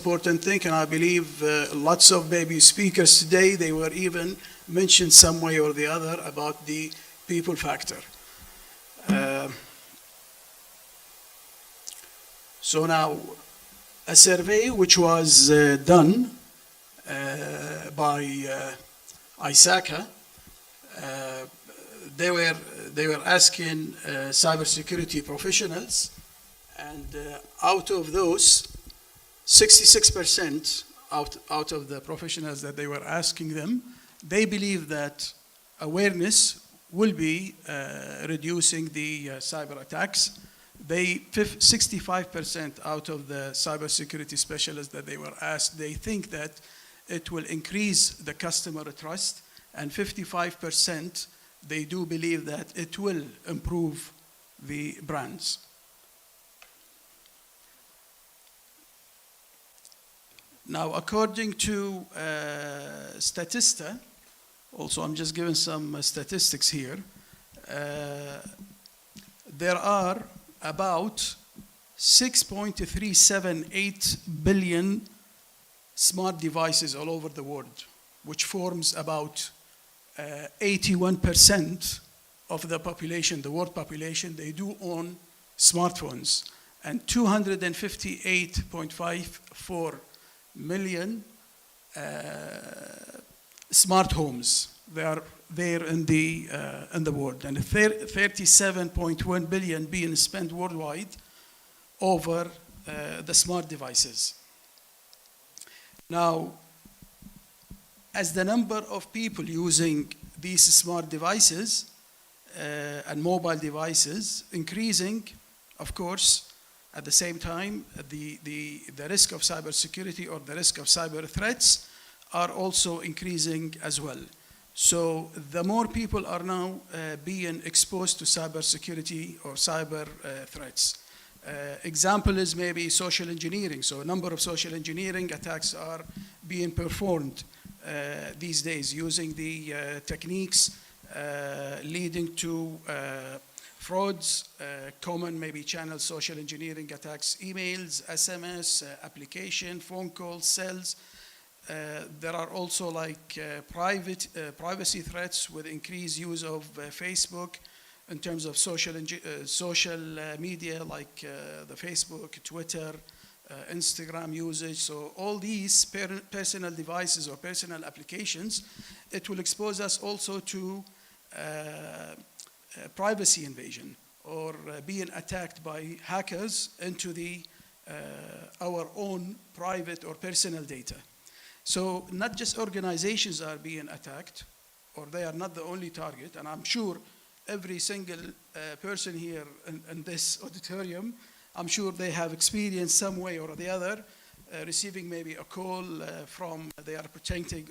important thing, and I believe lots of maybe speakers today, they were even mentioned some way or the other about the people factor. So now, a survey which was done by ISACA, they were asking cybersecurity professionals, and out of those, 66% out of the professionals that they were asking them, they believe that awareness will be reducing the cyber attacks. 65% out of the cybersecurity specialists that they were asked, they think that it will increase the customer trust, and 55% they do believe that it will improve the brands. Now, according to Statista, also I'm just giving some statistics here, there are about 6.378 billion smart devices all over the world, which forms about 81% of the population, the world population. They do own smartphones, and 258.54 million smart homes. They are there in the world, and 37.1 billion being spent worldwide over the smart devices. Now, as the number of people using these smart devices and mobile devices increasing, of course, at the same time, the risk of cybersecurity or the risk of cyber threats are also increasing as well. So the more people are now being exposed to cybersecurity or cyber threats. Example is maybe social engineering. So a number of social engineering attacks are being performed these days using the techniques leading to frauds, common maybe channel social engineering attacks, emails, SMS, application, phone calls, cells. There are also like privacy threats with increased use of Facebook in terms of social media like the Facebook, Twitter, Instagram usage. So all these personal devices or personal applications, it will expose us also to privacy invasion or being attacked by hackers into our own private or personal data. So not just organizations are being attacked, or they are not the only target, and I'm sure every single person here in this auditorium, I'm sure they have experienced some way or the other receiving maybe a call from, they are pretending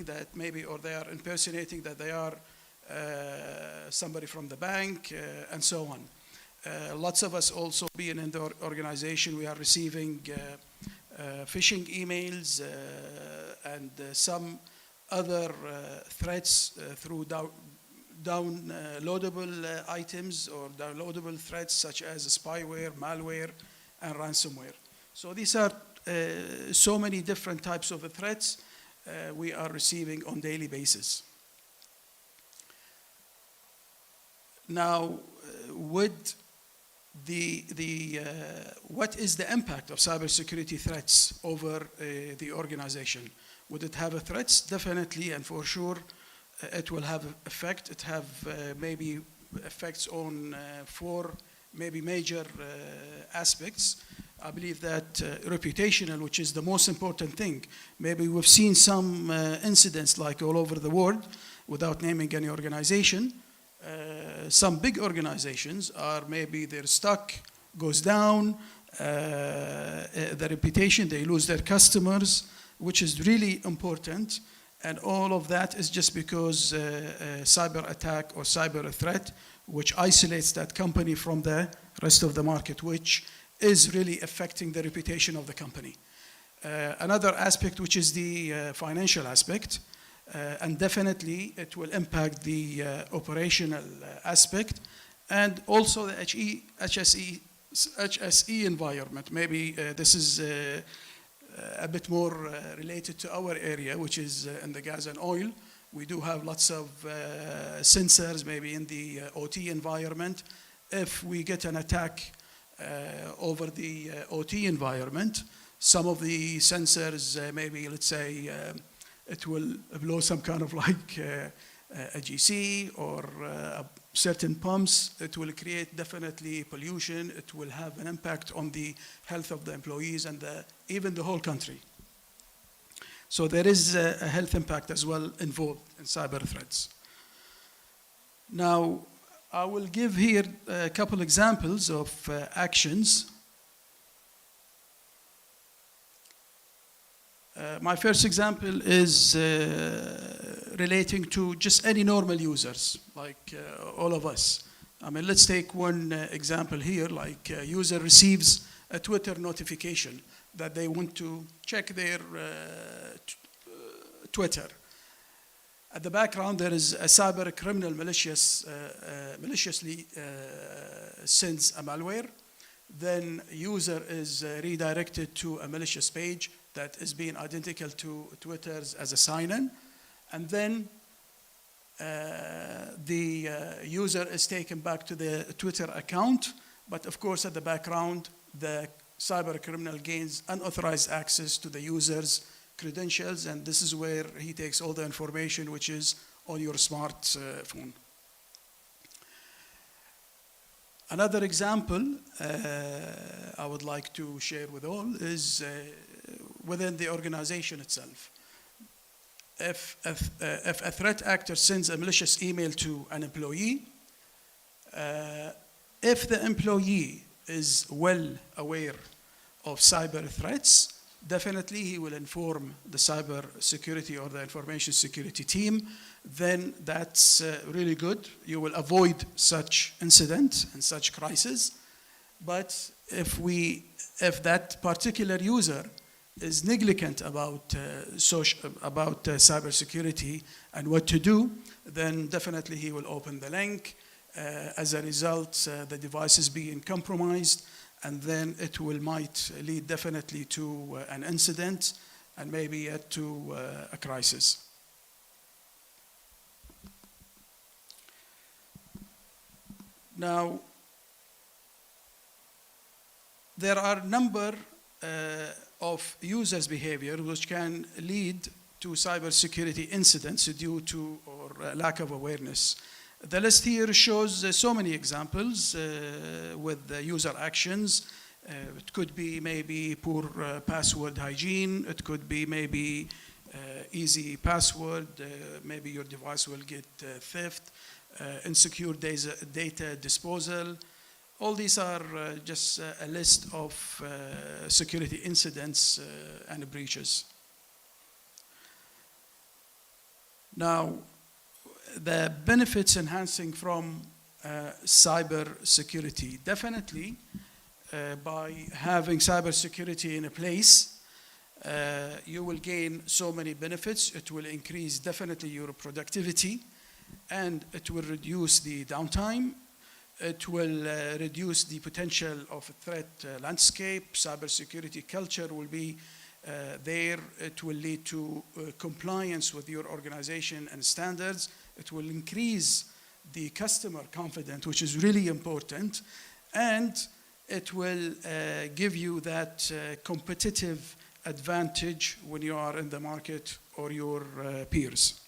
that maybe, or they are impersonating that they are somebody from the bank and so on. Lots of us also being in the organization, we are receiving phishing emails and some other threats through downloadable items or downloadable threats such as spyware, malware, and ransomware. So these are so many different types of threats we are receiving on a daily basis. Now, what is the impact of cybersecurity threats over the organization? Would it have threats? Definitely, and for sure, it will have effect. It have maybe effects on four maybe major aspects. I believe that reputational, which is the most important thing. Maybe we've seen some incidents like all over the world, without naming any organization. Some big organizations are maybe their stock goes down, the reputation, they lose their customers, which is really important. And all of that is just because cyber attack or cyber threat, which isolates that company from the rest of the market, which is really affecting the reputation of the company. Another aspect, which is the financial aspect, and definitely it will impact the operational aspect, and also the HSE HSE environment. Maybe this is a bit more related to our area, which is in the gas and oil. We do have lots of sensors, maybe in the OT environment. If we get an attack over the OT environment, some of the sensors, maybe let's say it will blow some kind of like a GC or certain pumps. It will create definitely pollution. It will have an impact on the health of the employees and even the whole country. So there is a health impact as well involved in cyber threats. Now, I will give here a couple examples of actions. My first example is relating to just any normal users, like all of us. I mean, let's take one example here, like a user receives a Twitter notification that they want to check their Twitter. At the background, there is a cyber criminal maliciously sends a malware. Then user is redirected to a malicious page that is being identical to Twitter's as a sign-in. And then the user is taken back to the Twitter account. But of course, at the background, the cyber criminal gains unauthorized access to the user's credentials, and this is where he takes all the information which is on your smartphone. Another example I would like to share with all is within the organization itself. If a threat actor sends a malicious email to an employee, if the employee is well aware of cyber threats, definitely he will inform the cyber security or the information security team. Then that's really good. You will avoid such incident and such crisis. But if that particular user is negligent about cyber security and what to do, then definitely he will open the link. As a result, the device is being compromised, and then it might lead definitely to an incident and maybe to a crisis. Now, there are a number of users' behavior which can lead to cybersecurity incidents due to or lack of awareness. The list here shows so many examples with user actions. It could be maybe poor password hygiene. It could be maybe easy password. Maybe your device will get theft, insecure data disposal. All these are just a list of security incidents and breaches. Now, the benefits enhancing from cyber security. Definitely, by having cyber security in a place, you will gain so many benefits. It will increase definitely your productivity, and it will reduce the downtime. It will reduce the potential of a threat landscape. Cybersecurity culture will be there. It will lead to compliance with your organization and standards. It will increase the customer confidence, which is really important. And it will give you that competitive advantage when you are in the market or your peers.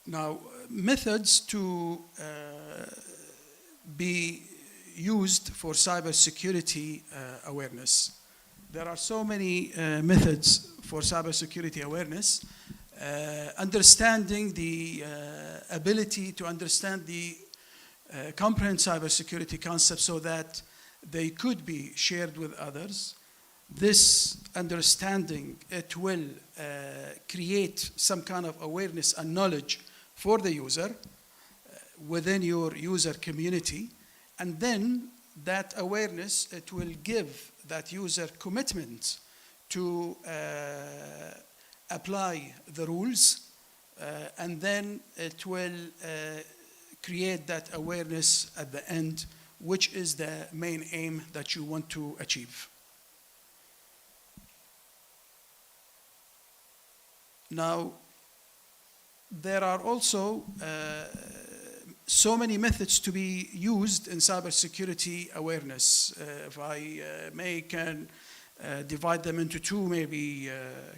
Now, methods to be used for cybersecurity awareness. There are so many methods for cybersecurity awareness. Understanding the ability to understand the comprehend cybersecurity concepts so that they could be shared with others. This understanding, it will create some kind of awareness and knowledge for the user within your user community. And then that awareness, it will give that user commitment to apply the rules, and then it will create that awareness at the end, which is the main aim that you want to achieve. Now, there are also so many methods to be used in cybersecurity awareness. If I can divide them into two maybe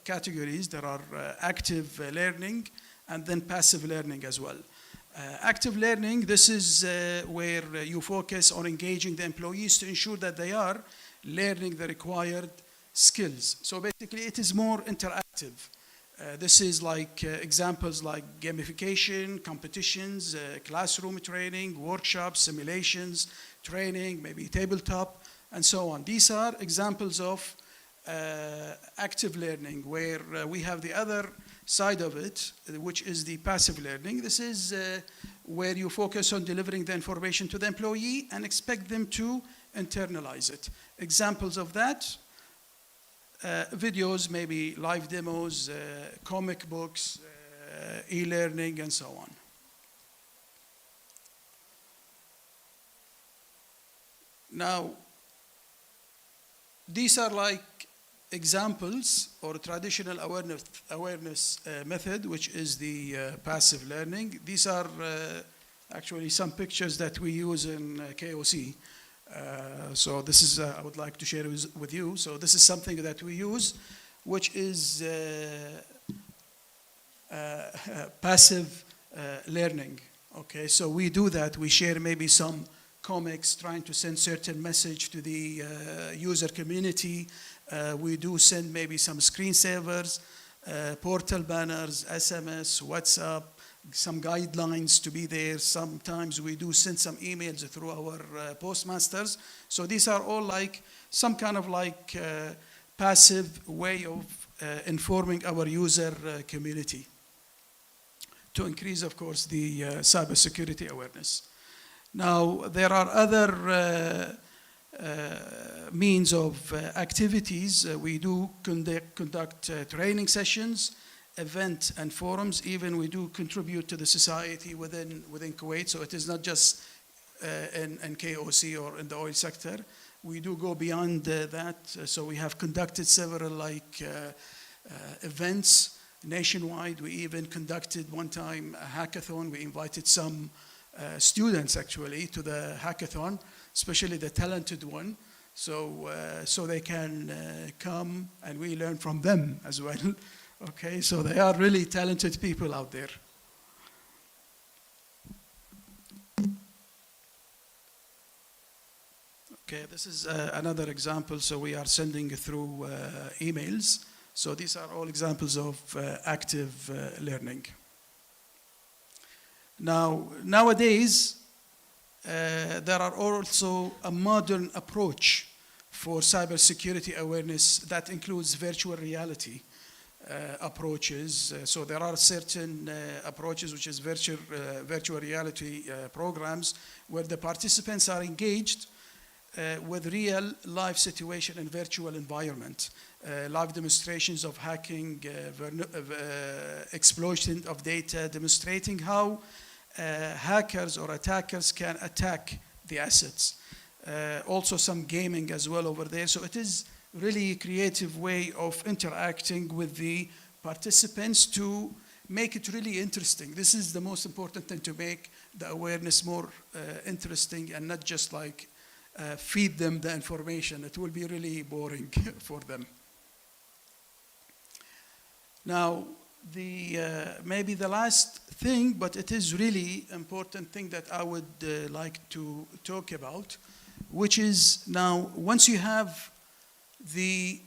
categories. There are active learning and then passive learning as well. Active learning, this is where you focus on engaging the employees to ensure that they are learning the required skills. So basically it is more interactive. This is like examples like gamification, competitions, classroom training, workshops, simulations, training, maybe tabletop, and so on. These are examples of active learning, where we have the other side of it, which is the passive learning. This is where you focus on delivering the information to the employee and expect them to internalize it. Examples of that: videos, maybe live demos, comic books, e-learning, and so on. Now, these are like examples or traditional awareness method, which is the passive learning. These are actually some pictures that we use in KOC. So this is, I would like to share with you. So this is something that we use, which is passive learning. Okay, so we do that. We share maybe some comics, trying to send certain message to the user community. We do send maybe some screensavers, portal banners, SMS, WhatsApp, some guidelines to be there. Sometimes we do send some emails through our postmasters. So these are all like some kind of like passive way of informing our user community to increase, of course, the cybersecurity awareness. Now, there are other means of activities. We do conduct training sessions, events and forums. Even we do contribute to the society within Kuwait. So it is not just in KOC or in the oil sector. We do go beyond that. So we have conducted several like events nationwide. We even conducted one time a hackathon. We invited some students actually to the hackathon, especially the talented one, so they can come and we learn from them as well. Okay, so they are really talented people out there. Okay, this is another example. So we are sending through emails. So these are all examples of active learning. Now, nowadays, there are also a modern approach for cybersecurity awareness that includes virtual reality approaches. So there are certain approaches, which is virtual reality programs, where the participants are engaged with real life situation in virtual environment. Live demonstrations of hacking, exploitation of data, demonstrating how hackers or attackers can attack the assets. Also some gaming as well over there. So it is really a creative way of interacting with the participants to make it really interesting. This is the most important thing, to make the awareness more interesting and not just like feed them the information. It will be really boring for them. Now, maybe the last thing, but it is really important thing that I would like to talk about, which is now once you have the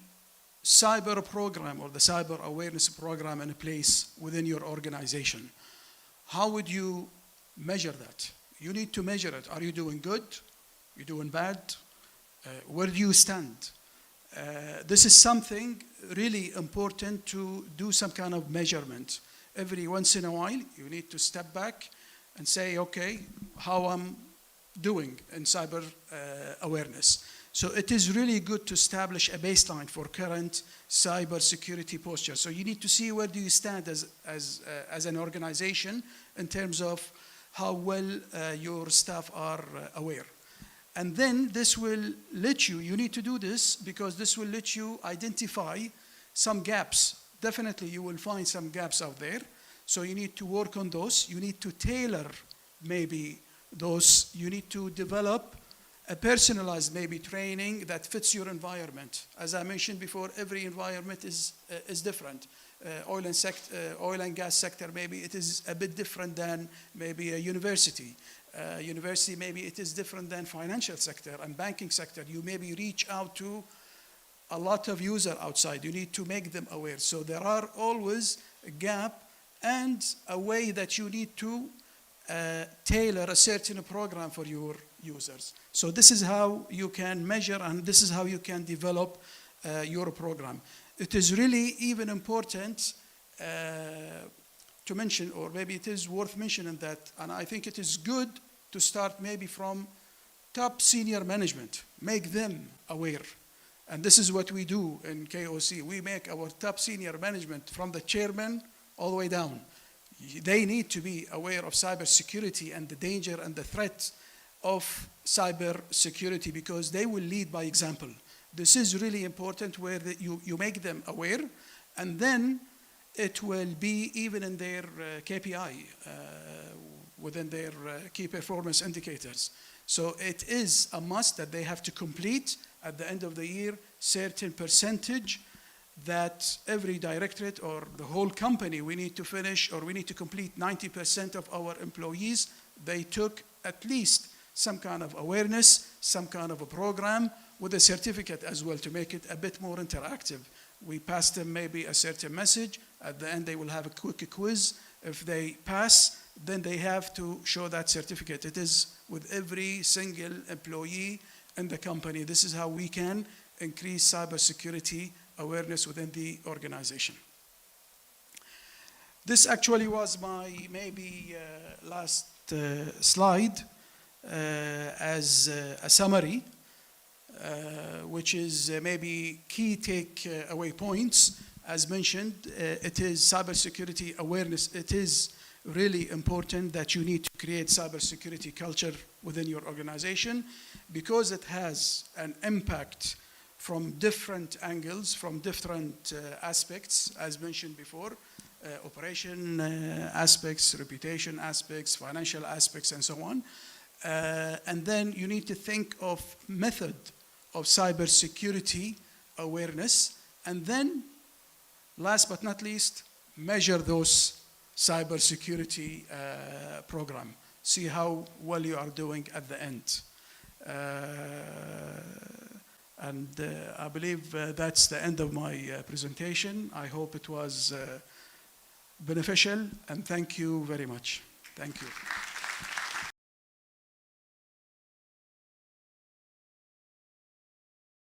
cyber program or the cyber awareness program in place within your organization, how would you measure that? You need to measure it. Are you doing good? Are you doing bad? Where do you stand? This is something really important to do some kind of measurement. Every once in a while, you need to step back and say, okay, how I'm doing in cyber awareness. So it is really good to establish a baseline for current cyber security posture. So you need to see where do you stand as an organization in terms of how well your staff are aware. And then this will let you, you need to do this because this will let you identify some gaps. Definitely you will find some gaps out there. So you need to work on those. You need to tailor maybe those. You need to develop a personalized maybe training that fits your environment. As I mentioned before, every environment is different. Oil and gas sector, maybe it is a bit different than maybe a university. University, maybe it is different than financial sector and banking sector. You maybe reach out to a lot of users outside. You need to make them aware. So there are always a gap and a way that you need to tailor a certain program for your users. So this is how you can measure and this is how you can develop your program. It is really even important to mention, or maybe it is worth mentioning that, and I think it is good to start maybe from top senior management, make them aware. And this is what we do in KOC. We make our top senior management from the chairman all the way down. They need to be aware of cybersecurity and the danger and the threat of cybersecurity because they will lead by example. This is really important where you make them aware, and then it will be even in their KPI, within their key performance indicators. So it is a must that they have to complete at the end of the year certain percentage that every directorate or the whole company we need to finish, or we need to complete 90% of our employees. They took at least some kind of awareness, some kind of a program with a certificate as well to make it a bit more interactive. We pass them maybe a certain message. At the end, they will have a quick quiz. If they pass, then they have to show that certificate. It is with every single employee in the company. This is how we can increase cybersecurity awareness within the organization. This actually was my maybe last slide as a summary, which is maybe key takeaway points. As mentioned, it is cybersecurity awareness. It is really important that you need to create cybersecurity culture within your organization because it has an impact from different angles, from different aspects, as mentioned before, operation aspects, reputation aspects, financial aspects, and so on. And then you need to think of method of cybersecurity awareness, and then last but not least, measure those cybersecurity program. See how well you are doing at the end. I believe that's the end of my presentation. I hope it was beneficial, and thank you very much. Thank you.